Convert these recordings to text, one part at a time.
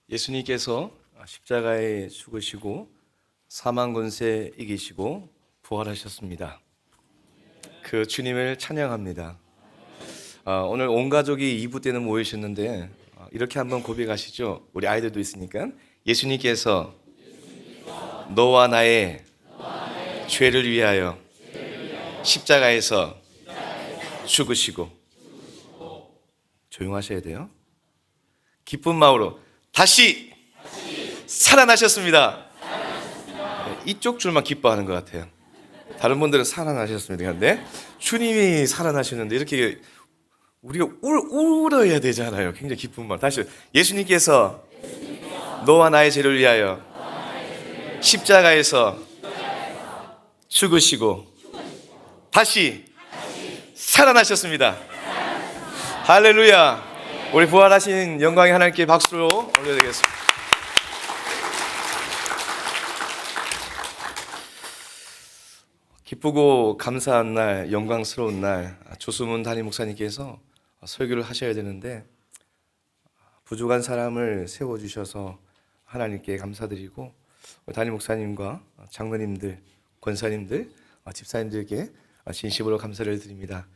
예수님께서 십자가에 죽으시고 사망 권세 이기시고 부활하셨습니다. 그 주님을 찬양합니다. 오늘 온 가족이 2부 때는 모이셨는데 이렇게 한번 고백하시죠. 우리 아이들도 있으니까 예수님께서 너와 나의 죄를 위하여 십자가에서 죽으시고 조용하셔야 돼요. 기쁜 마음으로 다시 살아나셨습니다. 이쪽 줄만 기뻐하는 것 같아요. 다른 분들은 살아나셨습니다. 그런데 주님이 살아나셨는데 이렇게 우리가 울어야 되잖아요. 굉장히 기쁜 마음. 다시 예수님께서 너와 나의 죄를 위하여 십자가에서 죽으시고 다시 살아나셨습니다. 할렐루야. 우리 부활하신 영광의 하나님께 박수로 올려드리겠습니다. 기쁘고 감사한 날, 영광스러운 날, 조수문 담임 목사님께서 설교를 하셔야 되는데 부족한 사람을 세워주셔서 하나님께 감사드리고 담임 목사님과 장로님들, 권사님들, 집사님들께 진심으로 감사를 드립니다.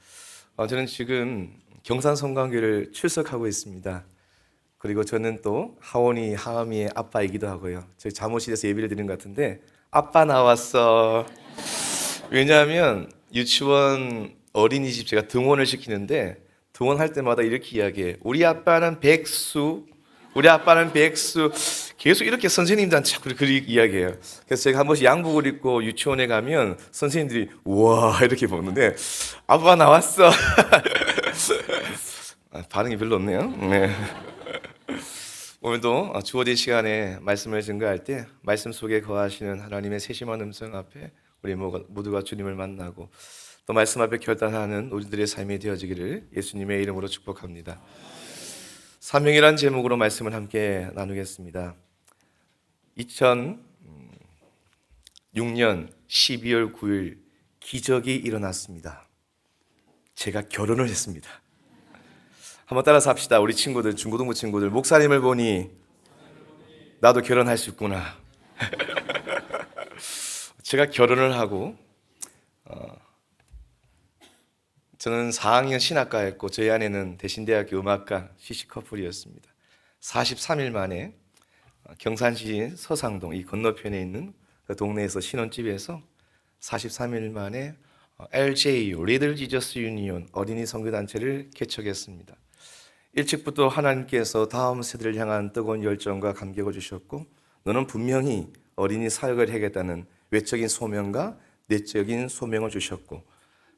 저는 지금 경산 성광교를 출석하고 있습니다. 그리고 저는 또 하원이 하암이의 아빠이기도 하고요. 저희 잠옷실에서 예배를 드리는 것 같은데 아빠 나왔어. 왜냐하면 유치원 어린이집 제가 등원을 시키는데 등원할 때마다 이렇게 이야기해요. 우리 아빠는 백수, 우리 아빠는 백수. 계속 이렇게 선생님들한테 자꾸 그렇게 이야기해요. 그래서 제가 한 번씩 양복을 입고 유치원에 가면 선생님들이 우와 이렇게 보는데 아빠 나왔어. 반응이 별로 없네요. 네. 오늘도 주어진 시간에 말씀을 증거할 때 말씀 속에 거하시는 하나님의 세심한 음성 앞에 우리 모두가 주님을 만나고 또 말씀 앞에 결단하는 우리들의 삶이 되어지기를 예수님의 이름으로 축복합니다. 사명이란 제목으로 말씀을 함께 나누겠습니다. 2006년 12월 9일 기적이 일어났습니다. 제가 결혼을 했습니다. 한번 따라서 합시다. 우리 친구들, 중고등부 친구들, 목사님을 보니 나도 결혼할 수 있구나. 제가 결혼을 하고 저는 4학년 신학과였고 저희 아내는 대신대학교 음악과 시시 커플이었습니다. 43일 만에 경산시 서상동 이 건너편에 있는 그 동네에서 신혼집에서 43일 만에 LJU 리들 지저스 유니온 어린이 선교단체를 개척했습니다. 일찍부터 하나님께서 다음 세대를 향한 뜨거운 열정과 감격을 주셨고 너는 분명히 어린이 사역을 하겠다는 외적인 소명과 내적인 소명을 주셨고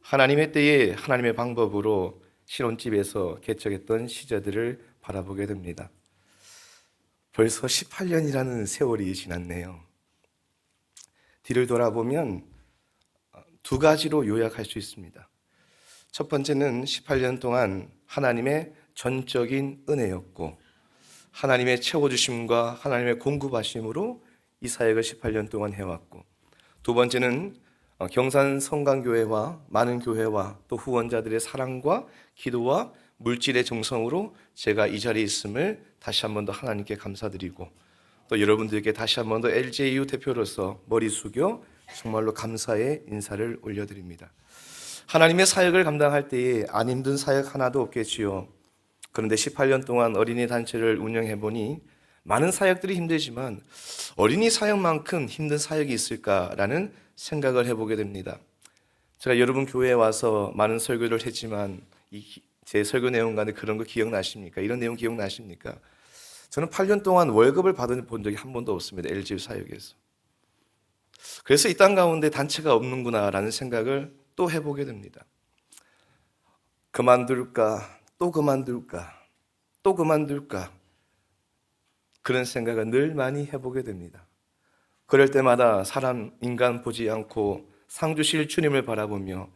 하나님의 때에 하나님의 방법으로 신혼집에서 개척했던 시절들을 바라보게 됩니다. 벌써 18년이라는 세월이 지났네요. 뒤를 돌아보면 두 가지로 요약할 수 있습니다. 첫 번째는 18년 동안 하나님의 전적인 은혜였고 하나님의 채워주심과 하나님의 공급하심으로 이 사역을 18년 동안 해왔고 두 번째는 경산 성강교회와 많은 교회와 또 후원자들의 사랑과 기도와 물질의 정성으로 제가 이 자리에 있음을 다시 한 번 더 하나님께 감사드리고 또 여러분들께 다시 한 번 더 LJU 대표로서 머리 숙여 정말로 감사의 인사를 올려드립니다. 하나님의 사역을 감당할 때에 안 힘든 사역 하나도 없겠지요. 그런데 18년 동안 어린이 단체를 운영해 보니 많은 사역들이 힘들지만 어린이 사역만큼 힘든 사역이 있을까라는 생각을 해보게 됩니다. 제가 여러분 교회에 와서 많은 설교를 했지만 제 설교 내용 가운데 그런 거 기억나십니까? 이런 내용 기억나십니까? 저는 8년 동안 월급을 받은 본 적이 한 번도 없습니다. LGU 사역에서. 그래서 이 땅 가운데 단체가 없는구나라는 생각을 또 해보게 됩니다. 그만둘까? 또 그만둘까? 또 그만둘까? 그런 생각을 늘 많이 해보게 됩니다. 그럴 때마다 인간 보지 않고 상 주실 주님을 바라보며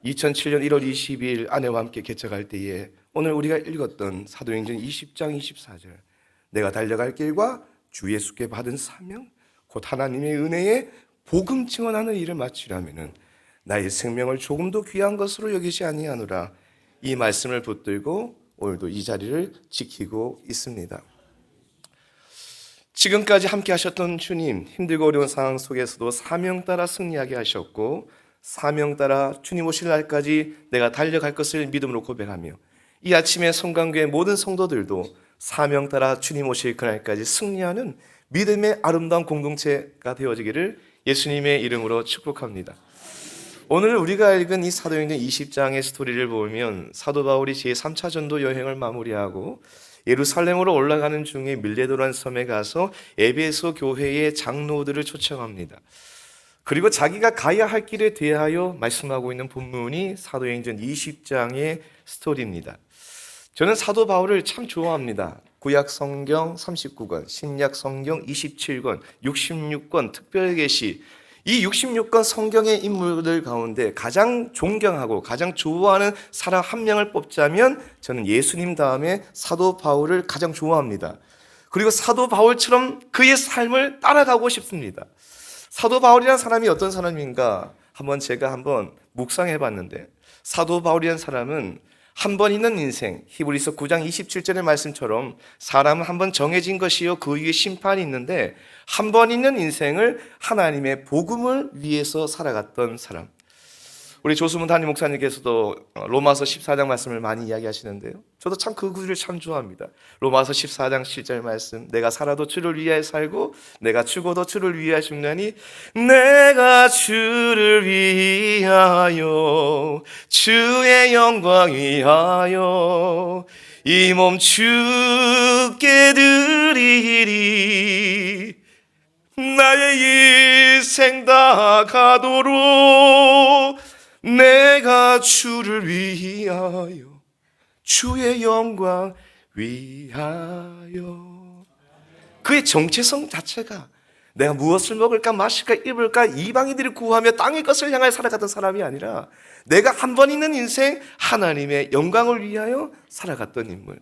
2007년 1월 22일 아내와 함께 개척할 때에 오늘 우리가 읽었던 사도행전 20장 24절 내가 달려갈 길과 주 예수께 받은 사명 곧 하나님의 은혜에 복음 증언하는 일을 마치려면은 나의 생명을 조금도 귀한 것으로 여기지 아니하노라 이 말씀을 붙들고 오늘도 이 자리를 지키고 있습니다. 지금까지 함께 하셨던 주님, 힘들고 어려운 상황 속에서도 사명 따라 승리하게 하셨고 사명 따라 주님 오실 날까지 내가 달려갈 것을 믿음으로 고백하며 이 아침에 성강교회 모든 성도들도 사명 따라 주님 오실 그날까지 승리하는 믿음의 아름다운 공동체가 되어지기를 예수님의 이름으로 축복합니다. 오늘 우리가 읽은 이 사도행전 20장의 스토리를 보면 사도 바울이 제3차 전도 여행을 마무리하고 예루살렘으로 올라가는 중에 밀레도란 섬에 가서 에베소 교회의 장로들을 초청합니다. 그리고 자기가 가야 할 길에 대하여 말씀하고 있는 본문이 사도행전 20장의 스토리입니다. 저는 사도 바울을 참 좋아합니다. 구약 성경 39권, 신약 성경 27권, 66권 특별계시, 이 66권 성경의 인물들 가운데 가장 존경하고 가장 좋아하는 사람 한 명을 뽑자면 저는 예수님 다음에 사도 바울을 가장 좋아합니다. 그리고 사도 바울처럼 그의 삶을 따라가고 싶습니다. 사도 바울이라는 사람이 어떤 사람인가 제가 한번 묵상해 봤는데, 사도 바울이라는 사람은 한 번 있는 인생, 히브리서 9장 27절의 말씀처럼 사람은 한 번 정해진 것이요 그 위에 심판이 있는데 한 번 있는 인생을 하나님의 복음을 위해서 살아갔던 사람. 우리 조수문 담임 목사님께서도 로마서 14장 말씀을 많이 이야기하시는데요, 저도 참 그 구절을 참 좋아합니다. 로마서 14장 7절 말씀, 내가 살아도 주를 위하여 살고 내가 죽어도 주를 위하여 죽나니 내가 주를 위하여 주의 영광 위하여 이 몸 주께 드리리. 나의 일생 다 가도록 내가 주를 위하여 주의 영광 위하여. 그의 정체성 자체가 내가 무엇을 먹을까 마실까 입을까 이방인들을 구하며 땅의 것을 향하여 살아갔던 사람이 아니라 내가 한 번 있는 인생 하나님의 영광을 위하여 살아갔던 인물.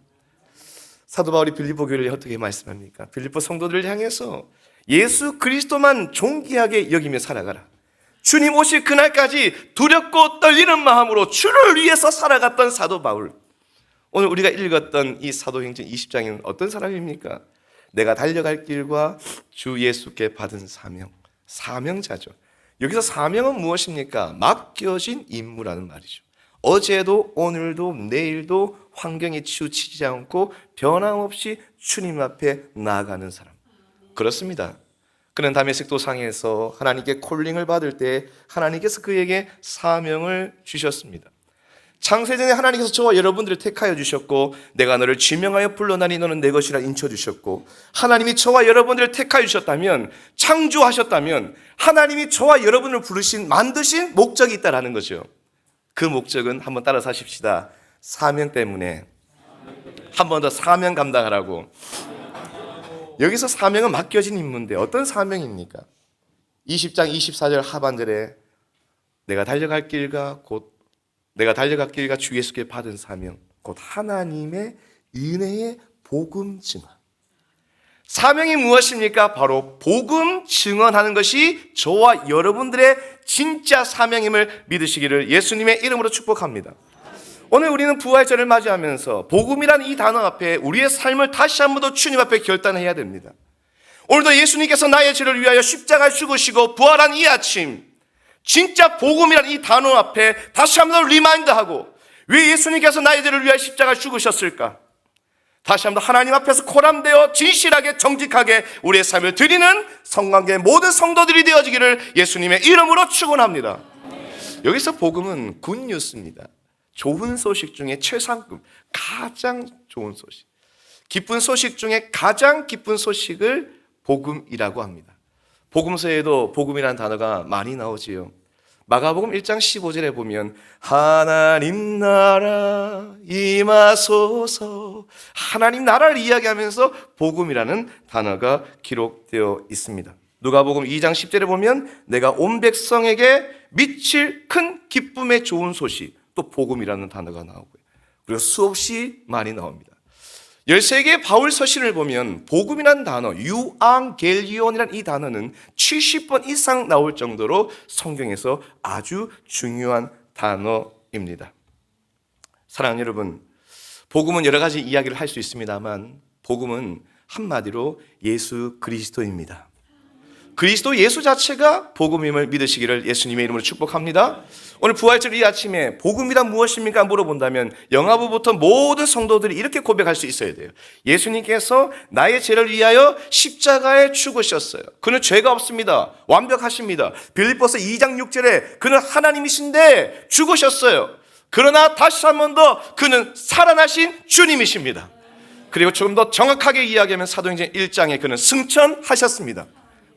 사도 바울이 빌립보 교회를 어떻게 말씀합니까? 빌립보 성도들을 향해서 예수 그리스도만 존귀하게 여기며 살아가라. 주님 오실 그날까지 두렵고 떨리는 마음으로 주를 위해서 살아갔던 사도 바울. 오늘 우리가 읽었던 이 사도행전 20장에는 어떤 사람입니까? 내가 달려갈 길과 주 예수께 받은 사명, 사명자죠. 여기서 사명은 무엇입니까? 맡겨진 임무라는 말이죠. 어제도 오늘도 내일도 환경에 치우치지 않고 변함없이 주님 앞에 나아가는 사람. 그렇습니다. 그는 다메섹 도상에서 하나님께 콜링을 받을 때 하나님께서 그에게 사명을 주셨습니다. 창세전에 하나님께서 저와 여러분들을 택하여 주셨고 내가 너를 지명하여 불러나니 너는 내 것이라 인쳐주셨고, 하나님이 저와 여러분들을 택하여 주셨다면, 창조하셨다면 하나님이 저와 여러분을 부르신 만드신 목적이 있다라는 거죠. 그 목적은 한번 따라서 하십시다. 사명 때문에. 한 번 더 사명 감당하라고. 여기서 사명은 맡겨진 임무인데 어떤 사명입니까? 20장 24절 하반절에 내가 달려갈 길과 주 예수께 받은 사명, 곧 하나님의 은혜의 복음 증언. 사명이 무엇입니까? 바로 복음 증언하는 것이 저와 여러분들의 진짜 사명임을 믿으시기를 예수님의 이름으로 축복합니다. 오늘 우리는 부활절을 맞이하면서 복음이라는 이 단어 앞에 우리의 삶을 다시 한 번 더 주님 앞에 결단해야 됩니다. 오늘도 예수님께서 나의 죄를 위하여 십자가에 죽으시고 부활한 이 아침, 진짜 복음이라는 이 단어 앞에 다시 한 번 더 리마인드하고, 왜 예수님께서 나의 죄를 위하여 십자가에 죽으셨을까? 다시 한 번 하나님 앞에서 코람되어 진실하게 정직하게 우리의 삶을 드리는 성관계 모든 성도들이 되어지기를 예수님의 이름으로 축원합니다. 여기서 복음은 굿뉴스입니다. 좋은 소식 중에 최상급, 가장 좋은 소식, 기쁜 소식 중에 가장 기쁜 소식을 복음이라고 합니다. 복음서에도 복음이라는 단어가 많이 나오지요. 마가복음 1장 15절에 보면 하나님 나라 임하소서, 하나님 나라를 이야기하면서 복음이라는 단어가 기록되어 있습니다. 누가복음 2장 10절에 보면 내가 온 백성에게 미칠 큰 기쁨의 좋은 소식, 또 복음이라는 단어가 나오고요. 그리고 수없이 많이 나옵니다. 13개의 바울 서신을 보면 복음이라는 단어, 유앙겔리온이라는 이 단어는 70번 이상 나올 정도로 성경에서 아주 중요한 단어입니다. 사랑하는 여러분, 복음은 여러 가지 이야기를 할 수 있습니다만 복음은 한마디로 예수 그리스도입니다. 그리스도 예수 자체가 복음임을 믿으시기를 예수님의 이름으로 축복합니다. 오늘 부활절 이 아침에 복음이란 무엇입니까? 물어본다면 영화부부터 모든 성도들이 이렇게 고백할 수 있어야 돼요. 예수님께서 나의 죄를 위하여 십자가에 죽으셨어요. 그는 죄가 없습니다. 완벽하십니다. 빌립보서 2장 6절에 그는 하나님이신데 죽으셨어요. 그러나 다시 한 번 더 그는 살아나신 주님이십니다. 그리고 조금 더 정확하게 이야기하면 사도행전 1장에 그는 승천하셨습니다.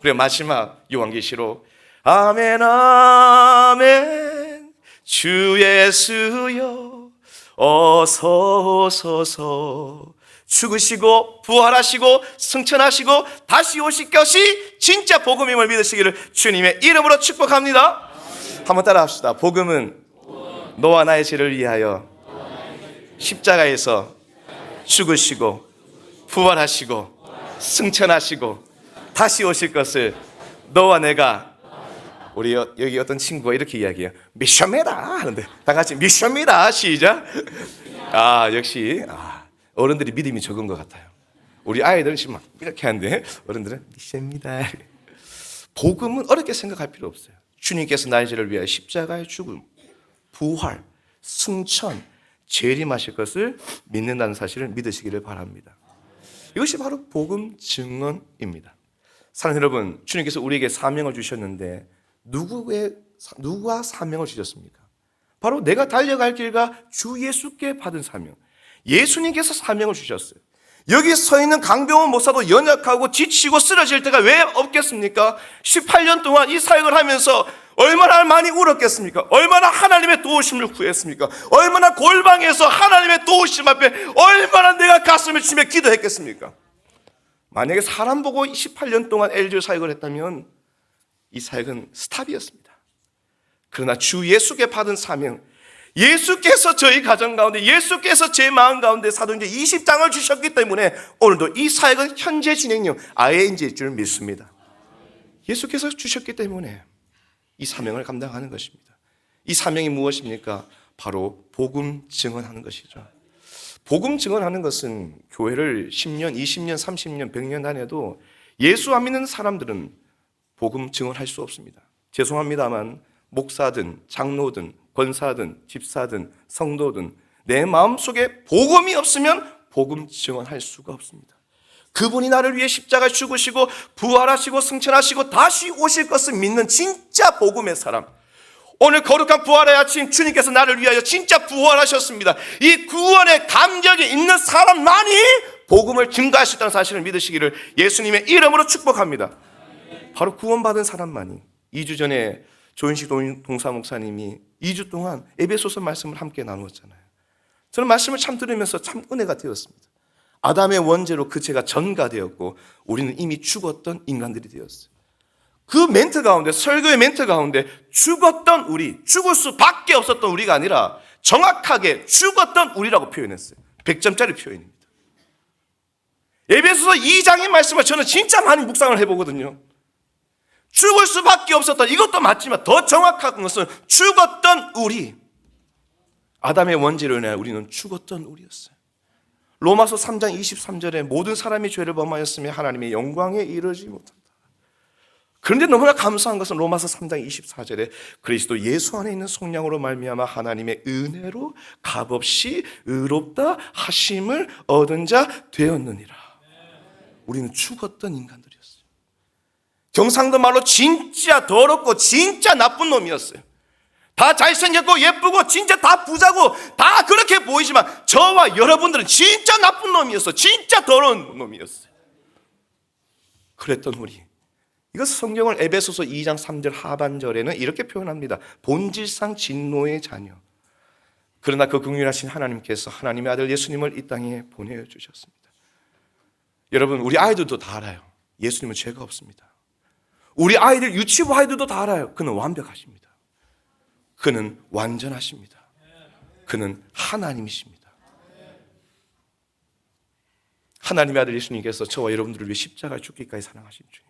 그리고 마지막 요한계시로 아멘 아멘 주 예수여 어서 오소서 죽으시고 부활하시고 승천하시고 다시 오실 것이 진짜 복음임을 믿으시기를 주님의 이름으로 축복합니다. 한번 따라 합시다. 복음은 너와 나의 죄를 위하여 십자가에서 죽으시고 부활하시고 승천하시고 다시 오실 것을 너와 내가, 우리 여기 어떤 친구가 이렇게 이야기해요. 미션이다 하는데 다 같이 미션이다 시작. 역시 어른들이 믿음이 적은 것 같아요. 우리 아이들은 지금 막 이렇게 하는데 어른들은 미션입니다. 복음은 어렵게 생각할 필요 없어요. 주님께서 나의 죄를 위하여 십자가의 죽음, 부활, 승천, 재림하실 것을 믿는다는 사실을 믿으시기를 바랍니다. 이것이 바로 복음 증언입니다. 사랑하는 여러분, 주님께서 우리에게 사명을 주셨는데 누가 사명을 주셨습니까? 바로 내가 달려갈 길과 주 예수께 받은 사명. 예수님께서 사명을 주셨어요. 여기 서 있는 강병원 목사도 연약하고 지치고 쓰러질 때가 왜 없겠습니까? 18년 동안 이 사역을 하면서 얼마나 많이 울었겠습니까? 얼마나 하나님의 도우심을 구했습니까? 얼마나 골방에서 하나님의 도우심 앞에 얼마나 내가 가슴을 치며 기도했겠습니까? 만약에 사람 보고 18년 동안 LG 사역을 했다면 이 사역은 스탑이었습니다. 그러나 주 예수께 받은 사명, 예수께서 저희 가정 가운데, 예수께서 제 마음 가운데 사도행전 20장을 주셨기 때문에 오늘도 이 사역은 현재 진행형 ING일 줄 믿습니다. 예수께서 주셨기 때문에 이 사명을 감당하는 것입니다. 이 사명이 무엇입니까? 바로 복음 증언하는 것이죠. 복음 증언하는 것은 교회를 10년, 20년, 30년, 100년 다녀도 예수 안 믿는 사람들은 복음 증언할 수 없습니다. 죄송합니다만 목사든 장로든 권사든 집사든 성도든 내 마음속에 복음이 없으면 복음 증언할 수가 없습니다. 그분이 나를 위해 십자가에 죽으시고 부활하시고 승천하시고 다시 오실 것을 믿는 진짜 복음의 사람, 오늘 거룩한 부활의 아침 주님께서 나를 위하여 진짜 부활하셨습니다. 이 구원의 감격이 있는 사람만이 복음을 증거할 수 있다는 사실을 믿으시기를 예수님의 이름으로 축복합니다. 바로 구원받은 사람만이. 2주 전에 조인식 동사 목사님이 2주 동안 에베소서 말씀을 함께 나누었잖아요. 저는 말씀을 참 들으면서 참 은혜가 되었습니다. 아담의 원죄로 그 죄가 전가되었고 우리는 이미 죽었던 인간들이 되었어요. 그 멘트 가운데, 설교의 멘트 가운데 죽었던 우리, 죽을 수밖에 없었던 우리가 아니라 정확하게 죽었던 우리라고 표현했어요. 100점짜리 표현입니다. 에베소서 2장의 말씀을 저는 진짜 많이 묵상을 해보거든요. 죽을 수밖에 없었던, 이것도 맞지만 더 정확한 것은 죽었던 우리, 아담의 원죄로 인해 우리는 죽었던 우리였어요. 로마서 3장 23절에 모든 사람이 죄를 범하였으며 하나님의 영광에 이르지 못한다. 그런데 너무나 감사한 것은 로마서 3장 24절에 그리스도 예수 안에 있는 속량으로 말미암아 하나님의 은혜로 값없이 의롭다 하심을 얻은 자 되었느니라. 우리는 죽었던 인간들이었어요. 경상도 말로 진짜 더럽고 진짜 나쁜 놈이었어요. 다 잘생겼고 예쁘고 진짜 다 부자고 다 그렇게 보이지만 저와 여러분들은 진짜 나쁜 놈이었어요. 진짜 더러운 놈이었어요. 그랬던 우리, 이것은 성경을 에베소서 2장 3절 하반절에는 이렇게 표현합니다. 본질상 진노의 자녀. 그러나 그 긍휼하신 하나님께서 하나님의 아들 예수님을 이 땅에 보내주셨습니다. 여러분, 우리 아이들도 다 알아요. 예수님은 죄가 없습니다. 우리 아이들, 유치부 아이들도 다 알아요. 그는 완벽하십니다. 그는 완전하십니다. 그는 하나님이십니다. 하나님의 아들 예수님께서 저와 여러분들을 위해 십자가에 죽기까지 사랑하신 주님.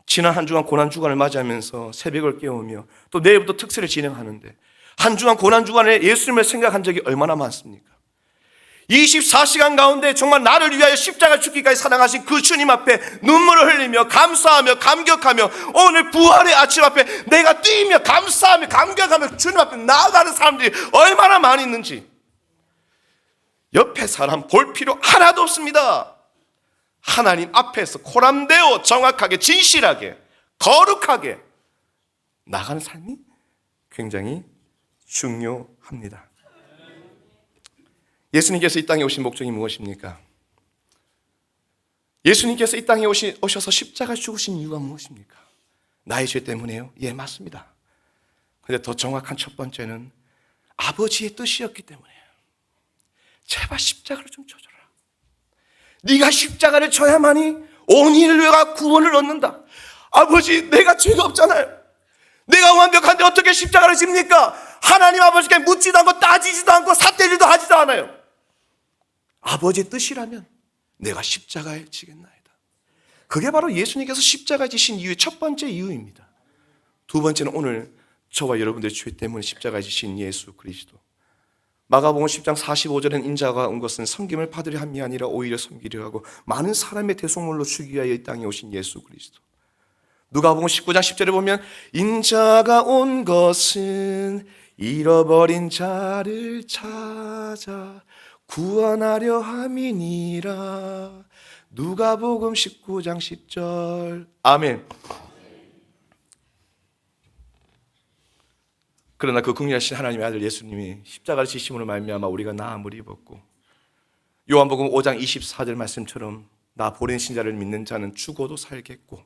지난 한 주간 고난주간을 맞이하면서 새벽을 깨우며 또 내일부터 특세를 진행하는데 한 주간 고난주간에 예수님을 생각한 적이 얼마나 많습니까? 24시간 가운데 정말 나를 위하여 십자가 죽기까지 사랑하신 그 주님 앞에 눈물을 흘리며 감사하며 감격하며 오늘 부활의 아침 앞에 내가 뛰며 감사하며 감격하며 주님 앞에 나아가는 사람들이 얼마나 많이 있는지 옆에 사람 볼 필요 하나도 없습니다. 하나님 앞에서 코람되어 정확하게 진실하게 거룩하게 나가는 삶이 굉장히 중요합니다. 예수님께서 이 땅에 오신 목적이 무엇입니까? 예수님께서 이 땅에 오셔서 십자가 죽으신 이유가 무엇입니까? 나의 죄 때문에요? 예, 맞습니다. 그런데 더 정확한 첫 번째는 아버지의 뜻이었기 때문에요. 제발 십자가를 좀 쳐줘라. 네가 십자가를 쳐야만이 온 인류가 구원을 얻는다. 아버지, 내가 죄가 없잖아요. 내가 완벽한데 어떻게 십자가를 집니까? 하나님 아버지께 묻지도 않고 따지지도 않고 삿대질도 하지도 않아요. 아버지의 뜻이라면 내가 십자가에 지겠나이다. 그게 바로 예수님께서 십자가에 지신 이유의 첫 번째 이유입니다. 두 번째는 오늘 저와 여러분들의 죄 때문에 십자가에 지신 예수 그리스도. 마가복음 10장 45절에는 인자가 온 것은 섬김을 받으려 함이 아니라 오히려 섬기려 하고 많은 사람의 대속물로 주기 위하여 이 땅에 오신 예수 그리스도. 누가복음 19장 10절에 보면 인자가 온 것은 잃어버린 자를 찾아 구원하려 함이니라. 누가복음 19장 10절. 아멘. 그러나 그 긍휼하신 하나님의 아들 예수님이 십자가를 지심으로 말미암아 우리가 나음을 입었고, 요한복음 5장 24절 말씀처럼 나 보낸 신자를 믿는 자는 죽어도 살겠고,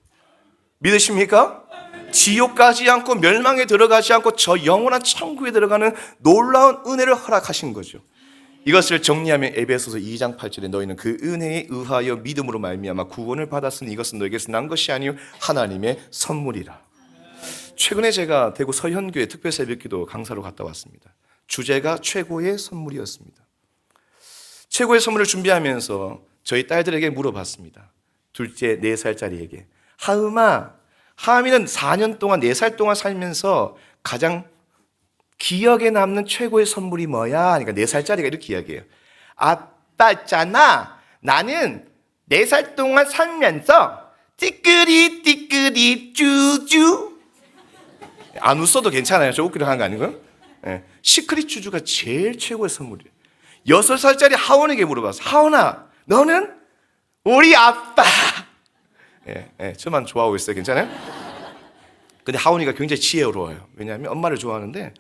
믿으십니까? 지옥 가지 않고 멸망에 들어가지 않고 저 영원한 천국에 들어가는 놀라운 은혜를 허락하신 거죠. 이것을 정리하면 에베소서 2장 8절에 너희는 그 은혜에 의하여 믿음으로 말미암아 구원을 받았으니 이것은 너에게서 난 것이 아니요 하나님의 선물이라. 최근에 제가 대구 서현교회 특별새벽기도 강사로 갔다 왔습니다. 주제가 최고의 선물이었습니다. 최고의 선물을 준비하면서 저희 딸들에게 물어봤습니다. 둘째 4살짜리에게 하음아, 하음이는 4년 동안 4살 동안 살면서 가장 기억에 남는 최고의 선물이 뭐야? 그러니까 4살짜리가 이렇게 이야기해요. 아빠 있잖아, 나는 4살 동안 살면서 띠끄리 띠끄리 쭈쭈, 안 웃어도 괜찮아요. 저 웃기려 하는 거 아니고요. 네. 시크릿 쭈쭈가 제일 최고의 선물이에요. 6살짜리 하원에게 물어봤어. 하원아, 너는 우리 아빠. 저만 좋아하고 있어요. 괜찮아요? 근데 하원이가 굉장히 지혜로워요. 왜냐하면 엄마를 좋아하는데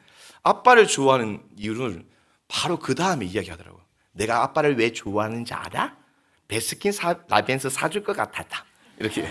아빠를 좋아하는 이유를 바로 그 다음에 이야기하더라고요. 내가 아빠를 왜 좋아하는지 알아? 베스킨 라빈스 사줄 것 같았다. 이렇게.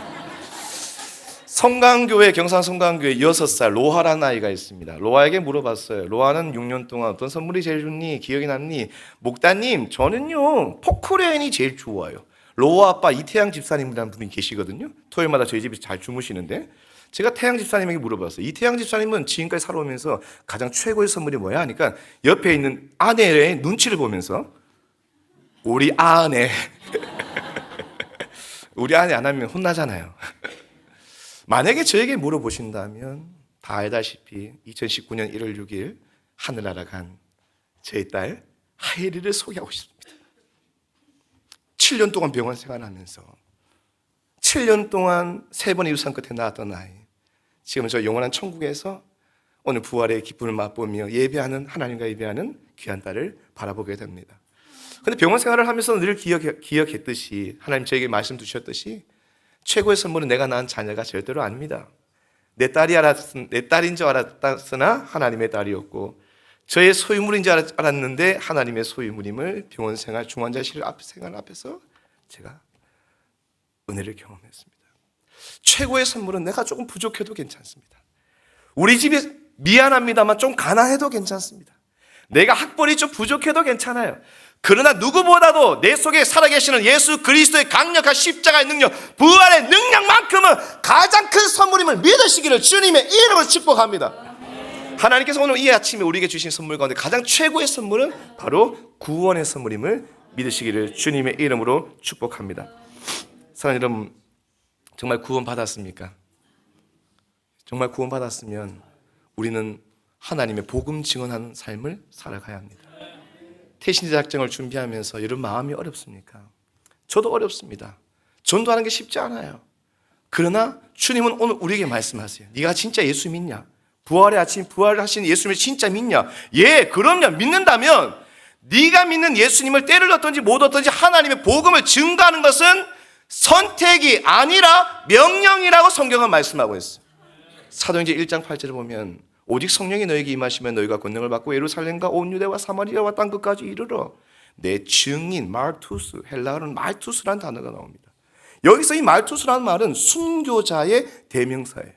성강교회, 경산 성강교회 6살 로하라는 아이가 있습니다. 로하에게 물어봤어요. 로하는 6년 동안 어떤 선물이 제일 좋니? 기억이 남니? 목사님, 저는요 포크레인이 제일 좋아요. 로하 아빠 이태양 집사님이라는 분이 계시거든요. 토요일마다 저희 집에서 잘 주무시는데 제가 태양 집사님에게 물어봤어요. 이태양 집사님은 지금까지 살아오면서 가장 최고의 선물이 뭐야? 하니까 옆에 있는 아내의 눈치를 보면서 우리 아내 우리 아내 안 하면 혼나잖아요. 만약에 저에게 물어보신다면 다 알다시피 2019년 1월 6일 하늘나라 간 제 딸 하예리를 소개하고 싶습니다. 7년 동안 병원 생활하면서 7년 동안 3번의 유산 끝에 낳았던 아이, 지금 저 영원한 천국에서 오늘 부활의 기쁨을 맛보며 예배하는, 하나님과 예배하는 귀한 딸을 바라보게 됩니다. 그런데 병원 생활을 하면서 늘 기억했듯이 하나님 저에게 말씀 주셨듯이 최고의 선물은 내가 낳은 자녀가 절대로 아닙니다. 내 딸인 줄 알았으나 하나님의 딸이었고 저의 소유물인 줄 알았는데 하나님의 소유물임을 병원 생활, 중환자실 생활 앞에서 제가 은혜를 경험했습니다. 최고의 선물은 내가 조금 부족해도 괜찮습니다. 우리 집이 미안합니다만 좀 가난해도 괜찮습니다. 내가 학벌이 좀 부족해도 괜찮아요. 그러나 누구보다도 내 속에 살아계시는 예수 그리스도의 강력한 십자가의 능력, 부활의 능력만큼은 가장 큰 선물임을 믿으시기를 주님의 이름으로 축복합니다. 하나님께서 오늘 이 아침에 우리에게 주신 선물 가운데 가장 최고의 선물은 바로 구원의 선물임을 믿으시기를 주님의 이름으로 축복합니다. 사랑하는 여러분, 정말 구원 받았습니까? 정말 구원 받았으면 우리는 하나님의 복음 증언하는 삶을 살아가야 합니다. 태신자 작정을 준비하면서 여러분 마음이 어렵습니까? 저도 어렵습니다. 전도하는 게 쉽지 않아요. 그러나 주님은 오늘 우리에게 말씀하세요. 네가 진짜 예수 믿냐? 부활의 아침 부활하신 예수님을 진짜 믿냐? 예, 그럼요. 믿는다면 네가 믿는 예수님을 때를 얻든지 못 얻든지 하나님의 복음을 증거하는 것은 선택이 아니라 명령이라고 성경은 말씀하고 있어요. 사도행전 1장 8절을 보면 오직 성령이 너에게 임하시면 너희가 권능을 받고 예루살렘과 온 유대와 사마리아와 땅 끝까지 이르러 내 증인, 말투스, 헬라어는 말투스라는 단어가 나옵니다. 여기서 이 말투스라는 말은 순교자의 대명사예요.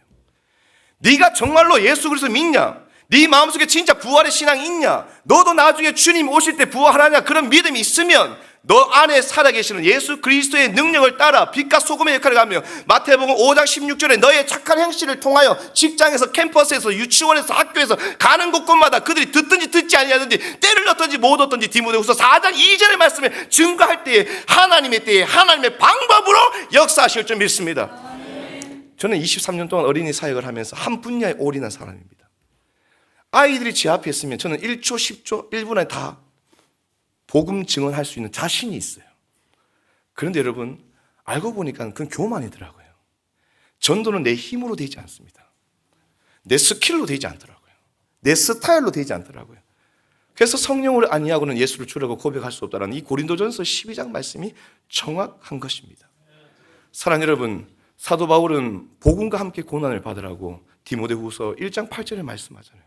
네가 정말로 예수 그리스도 믿냐? 네 마음속에 진짜 부활의 신앙이 있냐? 너도 나중에 주님 오실 때 부활하냐? 그런 믿음이 있으면 너 안에 살아계시는 예수 그리스도의 능력을 따라 빛과 소금의 역할을 하며 마태복음 5장 16절에 너의 착한 행실을 통하여 직장에서 캠퍼스에서 유치원에서 학교에서 가는 곳곳마다 그들이 듣든지 듣지 아니하든지 때를 얻든지 못 얻든지 디모데후서 4장 2절의 말씀을 증거할 때에 하나님의 방법으로 역사하실 줄 믿습니다. 저는 23년 동안 어린이 사역을 하면서 한 분야에 올인한 사람입니다. 아이들이 제 앞에 있으면 저는 1초, 10초, 1분 안에 다 복음 증언할 수 있는 자신이 있어요. 그런데 여러분 알고 보니까 그건 교만이더라고요. 전도는 내 힘으로 되지 않습니다. 내 스킬로 되지 않더라고요. 내 스타일로 되지 않더라고요. 그래서 성령을 아니하고는 예수를 주라고 고백할 수 없다는 이 고린도전서 12장 말씀이 정확한 것입니다. 사랑하는 여러분, 사도 바울은 복음과 함께 고난을 받으라고 디모데후서 1장 8절에 말씀하잖아요.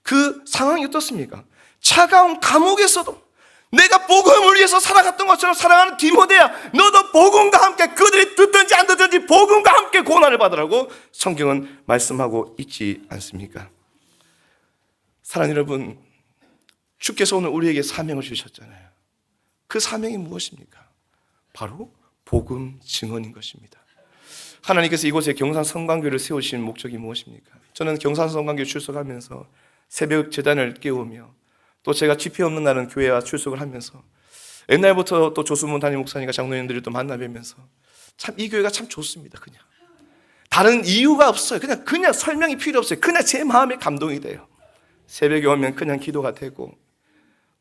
그 상황이 어떻습니까? 차가운 감옥에서도 내가 복음을 위해서 살아갔던 것처럼 사랑하는 디모데야, 너도 복음과 함께 그들이 듣든지 안 듣든지 복음과 함께 고난을 받으라고 성경은 말씀하고 있지 않습니까? 사랑하는 여러분, 주께서 오늘 우리에게 사명을 주셨잖아요. 그 사명이 무엇입니까? 바로 복음 증언인 것입니다. 하나님께서 이곳에 경산 성강교를 세우신 목적이 무엇입니까? 저는 경산 성강교 출석하면서 새벽 제단을 깨우며 또 제가 집회 없는 날은 교회와 출석을 하면서 옛날부터 또 조수문 담임 목사님과 장로님들을 또 만나뵈면서 참 이 교회가 참 좋습니다. 그냥 다른 이유가 없어요. 그냥 설명이 필요 없어요. 그냥 제 마음에 감동이 돼요. 새벽에 오면 그냥 기도가 되고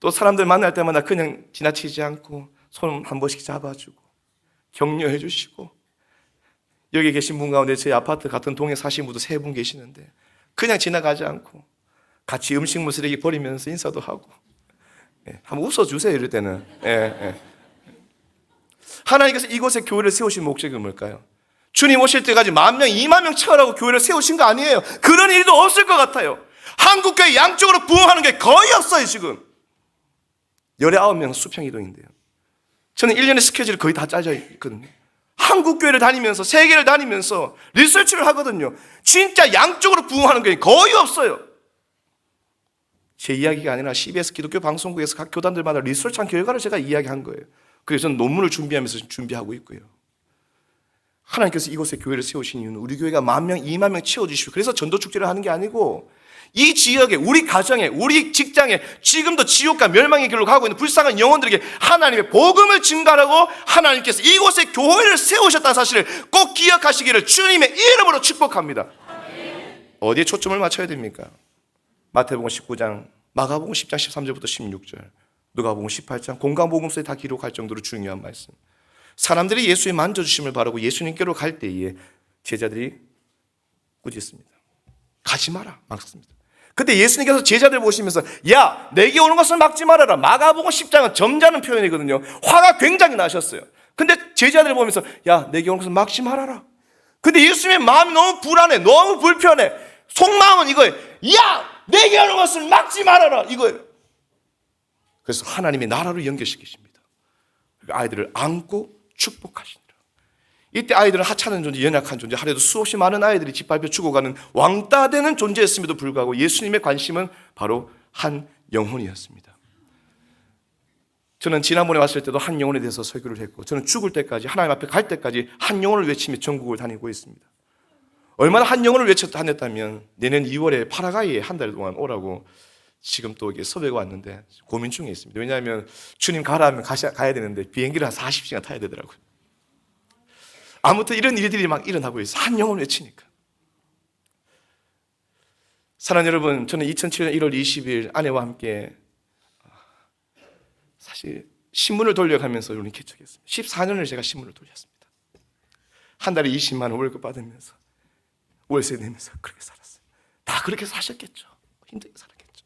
또 사람들 만날 때마다 그냥 지나치지 않고 손 한 번씩 잡아주고 격려해 주시고, 여기 계신 분 가운데 제 아파트 같은 동에 사신 분도 3분 계시는데 그냥 지나가지 않고 같이 음식물 쓰레기 버리면서 인사도 하고, 한번 웃어주세요. 이럴 때는. 하나님께서 이곳에 교회를 세우신 목적이 뭘까요? 주님 오실 때까지 10,000명, 20,000명 채우라고 교회를 세우신 거 아니에요. 그런 일도 없을 것 같아요. 한국교회 양쪽으로 부흥하는 게 거의 없어요. 지금 19명 수평이동인데요. 저는 1년의 스케줄이 거의 다 짜져 있거든요. 한국교회를 다니면서 세계를 다니면서 리서치를 하거든요. 진짜 양쪽으로 부흥하는 게 거의 없어요. 제 이야기가 아니라 CBS 기독교 방송국에서 각 교단들마다 리서치한 결과를 제가 이야기한 거예요. 그래서 저는 논문을 준비하면서 준비하고 있고요. 하나님께서 이곳에 교회를 세우신 이유는 우리 교회가 10,000명, 20,000명 채워주시고 그래서 전도축제를 하는 게 아니고 이 지역에, 우리 가정에, 우리 직장에 지금도 지옥과 멸망의 길로 가고 있는 불쌍한 영혼들에게 하나님의 복음을 증가하라고 하나님께서 이곳에 교회를 세우셨다는 사실을 꼭 기억하시기를 주님의 이름으로 축복합니다. 어디에 초점을 맞춰야 됩니까? 마태복음 19장, 마가복음 10장 13절부터 16절, 누가복음 18장, 공강복음서에 다 기록할 정도로 중요한 말씀. 사람들이 예수의 만져주심을 바라고 예수님께로 갈 때에 제자들이 꾸짖습니다. 가지 마라, 막습니다. 그때 예수님께서 제자들 보시면서 야, 내게 오는 것을 막지 말아라. 마가복음 10장은 점잖은 표현이거든요. 화가 굉장히 나셨어요. 근데 제자들 보면서 야, 내게 오는 것을 막지 말아라. 근데 예수님의 마음이 너무 불안해, 너무 불편해. 속마음은 이거예요. 야, 내게 오는 것을 막지 말아라, 이거예요. 그래서 하나님의 나라로 연결시키십니다. 아이들을 안고 축복하시니라. 이때 아이들은 하찮은 존재, 연약한 존재, 하루에도 수없이 많은 아이들이 짓밟혀 죽어가는 왕따 되는 존재였음에도 불구하고 예수님의 관심은 바로 한 영혼이었습니다. 저는 지난번에 왔을 때도 한 영혼에 대해서 설교를 했고, 저는 죽을 때까지, 하나님 앞에 갈 때까지 한 영혼을 외치며 전국을 다니고 있습니다. 얼마나 한 영혼을 외쳐 다녔다면 내년 2월에 파라과이에 한 달 동안 오라고 지금 또 이게 섭외가 왔는데 고민 중에 있습니다. 왜냐하면 주님 가라 하면 가야 되는데 비행기를 한 40시간 타야 되더라고요. 아무튼 이런 일들이 막 일어나고 있어요. 한 영혼을 외치니까. 사랑하는 여러분, 저는 2007년 1월 20일 아내와 함께 사실 신문을 돌려가면서 우리는 개척했습니다. 14년을 제가 신문을 돌렸습니다. 한 달에 20만 원 월급 받으면서 월세 내면서 그렇게 살았어요. 다 그렇게 사셨겠죠. 힘들게 살았겠죠.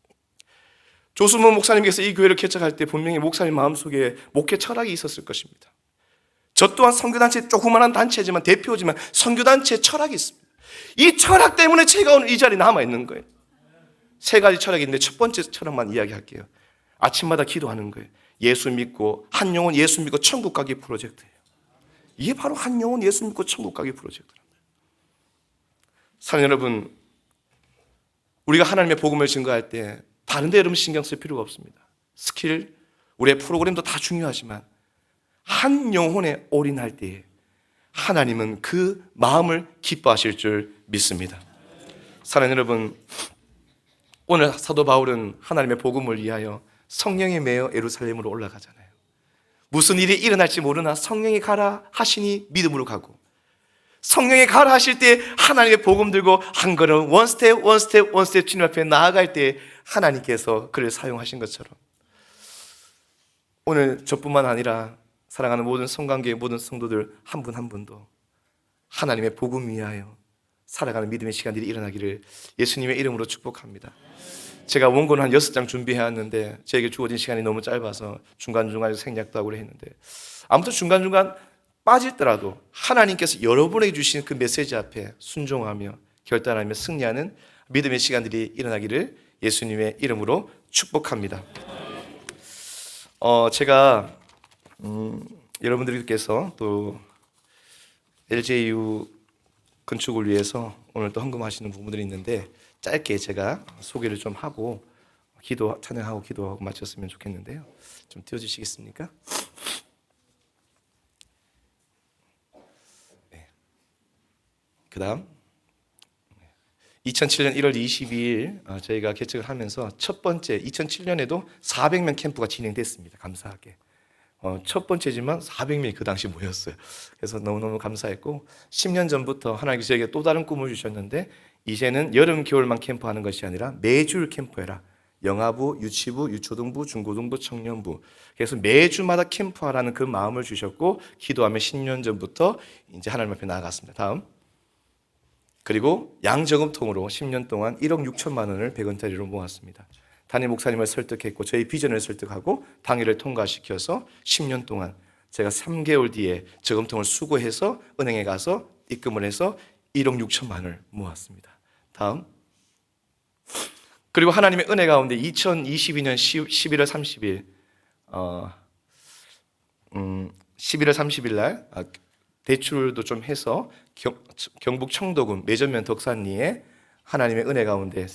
조수모 목사님께서 이 교회를 개척할 때 분명히 목사님 마음속에 목회 철학이 있었을 것입니다. 저 또한 선교단체, 조그마한 단체지만 대표지만 선교단체 철학이 있습니다. 이 철학 때문에 제가 오늘 이 자리에 남아있는 거예요. 세 가지 철학이 있는데 첫 번째 철학만 이야기할게요. 아침마다 기도하는 거예요. 예수 믿고 한 영혼 예수 믿고 천국 가기 프로젝트예요. 이게 바로 한 영혼 예수 믿고 천국 가기 프로젝트입니다. 사랑하는 여러분, 우리가 하나님의 복음을 증거할 때 다른 데 여러분 신경 쓸 필요가 없습니다. 스킬, 우리의 프로그램도 다 중요하지만 한 영혼에 올인할 때에 하나님은 그 마음을 기뻐하실 줄 믿습니다. 사랑하는 여러분, 오늘 사도 바울은 하나님의 복음을 위하여 성령에 매여 예루살렘으로 올라가잖아요. 무슨 일이 일어날지 모르나 성령이 가라 하시니 믿음으로 가고, 성령이 가라 하실 때 하나님의 복음 들고 한 걸음 원 스텝 주님 앞에 나아갈 때 하나님께서 그를 사용하신 것처럼 오늘 저뿐만 아니라 사랑하는 모든 성관계의 모든 성도들 한 분 한 분도 하나님의 복음 위하여 살아가는 믿음의 시간들이 일어나기를 예수님의 이름으로 축복합니다. 제가 원고는 한 6장 준비해왔는데 저에게 주어진 시간이 너무 짧아서 중간중간에 생략도 하고 했는데, 아무튼 중간중간 빠질더라도 하나님께서 여러분에게 주신 그 메시지 앞에 순종하며 결단하며 승리하는 믿음의 시간들이 일어나기를 예수님의 이름으로 축복합니다. 제가 여러분들께서 또 LJU 건축을 위해서 오늘 또 헌금하시는 부분들이 있는데 짧게 제가 소개를 좀 하고 찬양하고 기도하고 마쳤으면 좋겠는데요. 좀 띄워주시겠습니까? 네. 그 다음 2007년 1월 22일 저희가 개척을 하면서 첫 번째 2007년에도 400명 캠프가 진행됐습니다. 감사하게. 첫 번째지만 400명이 그 당시 모였어요. 그래서 너무너무 감사했고 10년 전부터 하나님께서 저에게 또 다른 꿈을 주셨는데 이제는 여름, 겨울만 캠프하는 것이 아니라 매주 캠프해라. 영아부, 유치부, 유초등부, 중고등부, 청년부. 그래서 매주마다 캠프하라는 그 마음을 주셨고 기도하며 10년 전부터 이제 하나님 앞에 나아갔습니다. 다음. 그리고 양저금통으로 10년 동안 1억 6천만 원을 100원짜리로 모았습니다. 담임 목사님을 설득했고 저희 비전을 설득하고 당일을 통과시켜서 10년 동안 제가 3개월 뒤에 저금통을 수거해서 은행에 가서 입금을 해서 1억 6천만 원을 모았습니다. 다음. 그리고 하나님의 은혜 가운데 2022년 11월 30일 11월 30일 날 대출도 좀 해서 경북 청도군 매전면 덕산리에 하나님의 은혜 가운데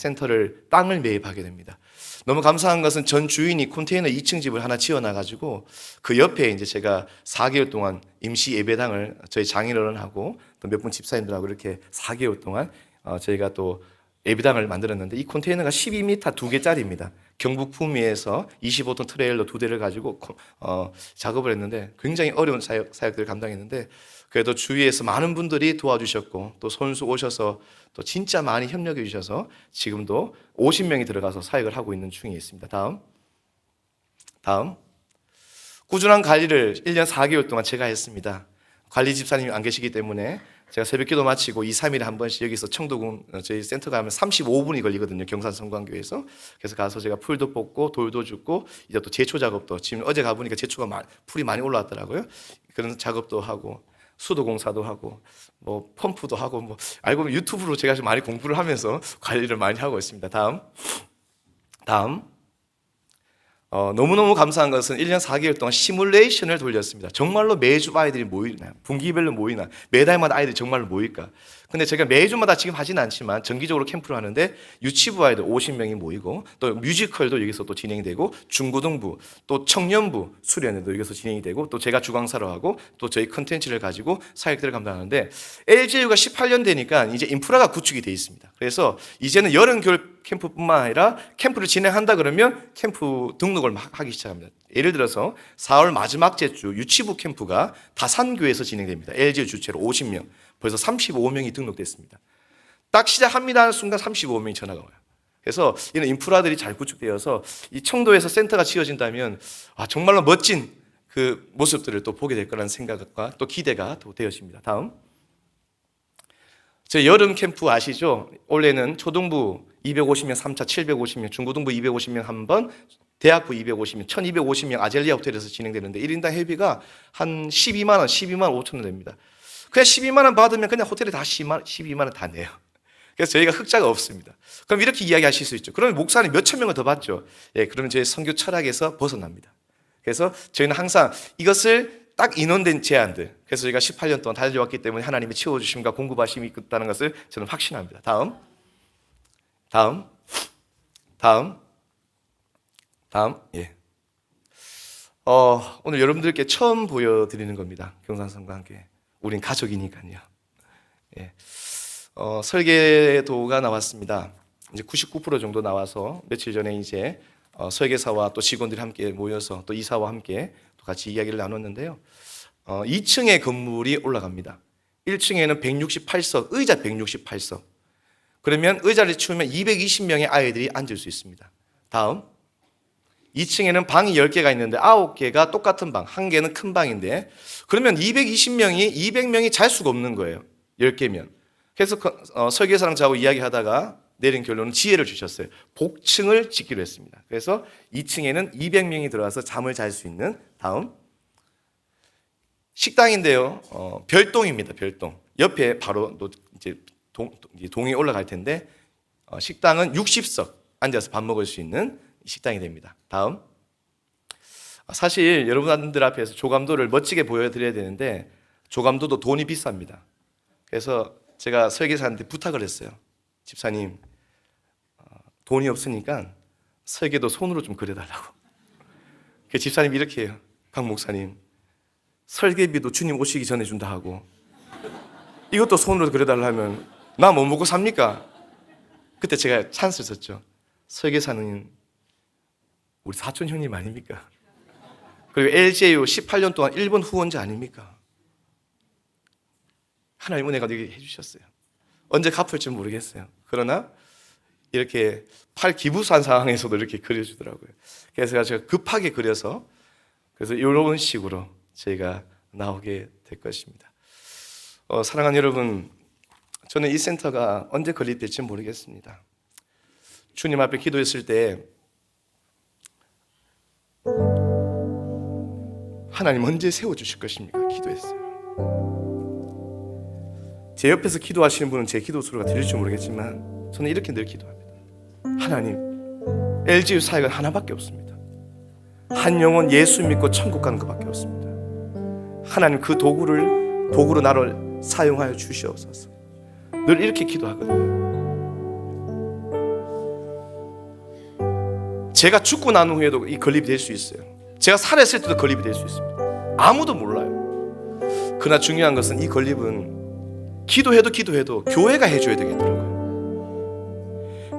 땅을 매입하게 됩니다. 너무 감사한 것은 전 주인이 컨테이너 2층 집을 하나 지어놔가지고 그 옆에 이제 제가 4개월 동안 임시 예배당을 저희 장인어른하고 또 몇 분 집사님들하고 이렇게 4개월 동안 저희가 또 예배당을 만들었는데 이 컨테이너가 12m 2개짜리입니다. 경북 구미에서 25톤 트레일러 2대를 가지고 작업을 했는데 굉장히 어려운 사역들을 감당했는데 그래도 주위에서 많은 분들이 도와주셨고 또 손수 오셔서 또 진짜 많이 협력해 주셔서 지금도 50명이 들어가서 사역을 하고 있는 중에 있습니다. 다음. 꾸준한 관리를 1년 4개월 동안 제가 했습니다. 관리 집사님이 안 계시기 때문에 제가 새벽기도 마치고 2, 3일에 한 번씩 여기서 청도군 저희 센터 가면 35분이 걸리거든요. 경산 성광교에서. 그래서 가서 제가 풀도 뽑고 돌도 줍고 이제 또 제초 작업도 지금 어제 가보니까 제초가 풀이 많이 올라왔더라고요. 그런 작업도 하고 수도 공사도 하고 뭐 펌프도 하고 뭐 알고 보면 유튜브로 제가 좀 많이 공부를 하면서 관리를 많이 하고 있습니다. 다음. 너무너무 감사한 것은 1년 4개월 동안 시뮬레이션을 돌렸습니다. 정말로 매주 아이들이 모이나, 분기별로 모이나, 매달마다 아이들이 정말로 모일까. 근데 제가 매주마다 지금 하지는 않지만 정기적으로 캠프를 하는데 유치부 아이들 50명이 모이고 또 뮤지컬도 여기서 또 진행이 되고 중고등부, 또 청년부 수련회도 여기서 진행이 되고 또 제가 주강사로 하고 또 저희 컨텐츠를 가지고 사역들을 감당하는데 LJU가 18년 되니까 이제 인프라가 구축이 돼 있습니다. 그래서 이제는 여름, 겨울 캠프뿐만 아니라 캠프를 진행한다 그러면 캠프 등록을 막 하기 시작합니다. 예를 들어서 4월 마지막 주 유치부 캠프가 다산교에서 진행됩니다. LJ 주최로 50명. 벌써 35명이 등록됐습니다. 딱 시작합니다 하는 순간 35명이 전화가 와요. 그래서 이런 인프라들이 잘 구축되어서 이 청도에서 센터가 지어진다면 정말로 멋진 그 모습들을 또 보게 될 거라는 생각과 또 기대가 또 되어집니다. 다음. 저 여름 캠프 아시죠? 올해는 초등부 250명 3차 750명, 중고등부 250명 한 번, 대학부 250명, 1250명 아젤리아 호텔에서 진행되는데 1인당 회비가 한 12만 원, 12만 5천 원 됩니다. 그냥 12만 원 받으면 그냥 호텔에 다 12만 원 다 내요. 그래서 저희가 흑자가 없습니다. 그럼 이렇게 이야기하실 수 있죠. 그러면 목사님 몇천 명을 더 받죠. 예, 그러면 저희 선교 철학에서 벗어납니다. 그래서 저희는 항상 이것을 딱 인원된 제안들, 그래서 저희가 18년 동안 달려왔기 때문에 하나님의 채워주심과 공급하심이 있다는 것을 저는 확신합니다. 다음. 예. 오늘 여러분들께 처음 보여드리는 겁니다. 경산성과 함께. 우린 가족이니까요. 예. 설계도가 나왔습니다. 이제 99% 정도 나와서 며칠 전에 이제 설계사와 또 직원들이 함께 모여서 또 이사와 함께 또 같이 이야기를 나눴는데요. 2층의 건물이 올라갑니다. 1층에는 168석, 의자 168석. 그러면 의자를 치우면 220명의 아이들이 앉을 수 있습니다. 다음. 2층에는 방이 10개가 있는데 9개가 똑같은 방, 1개는 큰 방인데 그러면 200명이 잘 수가 없는 거예요. 10개면. 그래서 설계사랑 저하고 이야기하다가 내린 결론은 지혜를 주셨어요. 복층을 짓기로 했습니다. 그래서 2층에는 200명이 들어와서 잠을 잘 수 있는. 다음. 식당인데요. 별동입니다. 별동. 옆에 바로 이제 동이 올라갈 텐데 식당은 60석 앉아서 밥 먹을 수 있는 식당이 됩니다. 다음. 사실 여러분들 앞에서 조감도를 멋지게 보여드려야 되는데 조감도도 돈이 비쌉니다. 그래서 제가 설계사한테 부탁을 했어요. 집사님, 돈이 없으니까 설계도 손으로 좀 그려달라고. 그 집사님이 이렇게 해요. 강 목사님, 설계비도 주님 오시기 전에 준다 하고 이것도 손으로 그려달라면 나 뭐 먹고 삽니까? 그때 제가 찬스를 썼죠. 설계사는 우리 사촌 형님 아닙니까? 그리고 LJU 18년 동안 일본 후원자 아닙니까? 하나님 은혜가 되게 해주셨어요. 언제 갚을지 모르겠어요. 그러나 이렇게 팔 기부산 상황에서도 이렇게 그려주더라고요. 그래서 제가 급하게 그려서 그래서 이런 식으로 저희가 나오게 될 것입니다. 사랑하는 여러분, 저는 이 센터가 언제 건립될지 모르겠습니다. 주님 앞에 기도했을 때 하나님 언제 세워주실 것입니까? 기도했어요. 제 옆에서 기도하시는 분은 제 기도 소리가 들릴지 모르겠지만 저는 이렇게 늘 기도합니다. 하나님, LGU 사역은 하나밖에 없습니다. 한 영혼 예수 믿고 천국 가는 것밖에 없습니다. 하나님 그 도구로 나를 사용하여 주시옵소서. 늘 이렇게 기도하거든요. 제가 죽고 난 후에도 이 건립이 될 수 있어요. 제가 살아있을 때도 건립이 될 수 있습니다. 아무도 몰라요. 그러나 중요한 것은 이 건립은 기도해도 교회가 해줘야 되겠더라고요.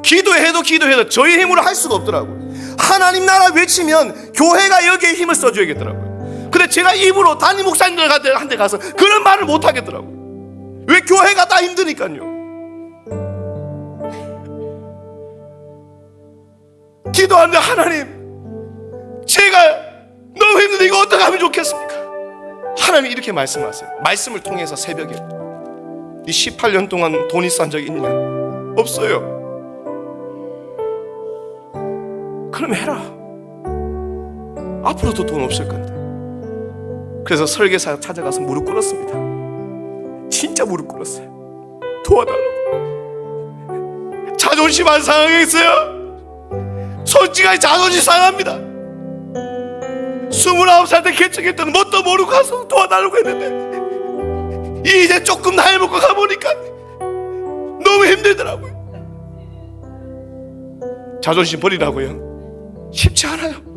기도해도 저희 힘으로 할 수가 없더라고요. 하나님 나라 외치면 교회가 여기에 힘을 써줘야겠더라고요. 근데 제가 입으로 담임 목사님들한테 가서 그런 말을 못 하겠더라고요. 왜? 교회가 다 힘드니까요. 기도하는데 하나님, 제가 너무 힘든데 이거 어떻게 하면 좋겠습니까? 하나님이 이렇게 말씀하세요. 말씀을 통해서 새벽에 이 18년 동안 돈이 싼 적이 있냐? 없어요. 그럼 해라. 앞으로도 돈 없을 건데. 그래서 설계사 찾아가서 무릎 꿇었습니다. 진짜 무릎 꿇었어요. 도와달라고. 자존심 안 상하겠어요? 솔직하게 자존심 상합니다. 29살 때 개척했던 뭣도 모르고 가서 도와달라고 했는데 이제 조금 나이 먹고 가보니까 너무 힘들더라고요. 자존심 버리라고요? 쉽지 않아요.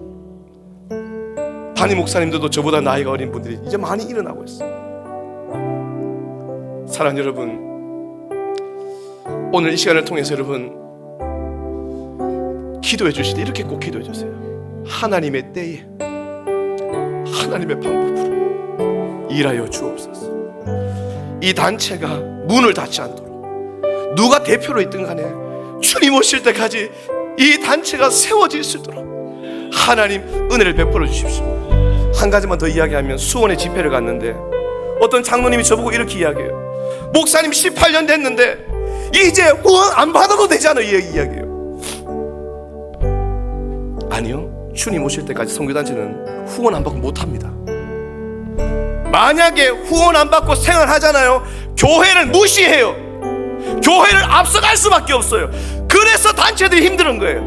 담임 목사님들도 저보다 나이가 어린 분들이 이제 많이 일어나고 있어요. 사랑하는 여러분, 오늘 이 시간을 통해서 여러분 기도해 주실 때 이렇게 꼭 기도해 주세요. 하나님의 때에 하나님의 방법으로 일하여 주옵소서. 이 단체가 문을 닫지 않도록 누가 대표로 있든 간에 주님 오실 때까지 이 단체가 세워질 수 있도록 하나님 은혜를 베풀어 주십시오. 한 가지만 더 이야기하면, 수원에 집회를 갔는데 어떤 장로님이 저보고 이렇게 이야기해요. 목사님 18년 됐는데 이제 후원 안 받아도 되잖아요, 이 이야기예요. 아니요, 주님 오실 때까지 선교단체는 후원 안 받고 못합니다. 만약에 후원 안 받고 생활하잖아요, 교회를 무시해요. 교회를 앞서갈 수밖에 없어요. 그래서 단체들이 힘든 거예요.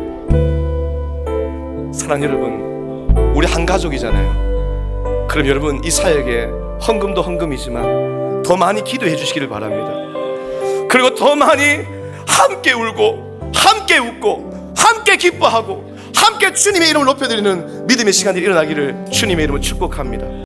사랑 여러분, 우리 한 가족이잖아요. 그럼 여러분, 이 사역에 헌금도 헌금이지만 더 많이 기도해 주시기를 바랍니다. 그리고 더 많이 함께 울고 함께 웃고 함께 기뻐하고 함께 주님의 이름을 높여드리는 믿음의 시간이 일어나기를 주님의 이름으로 축복합니다.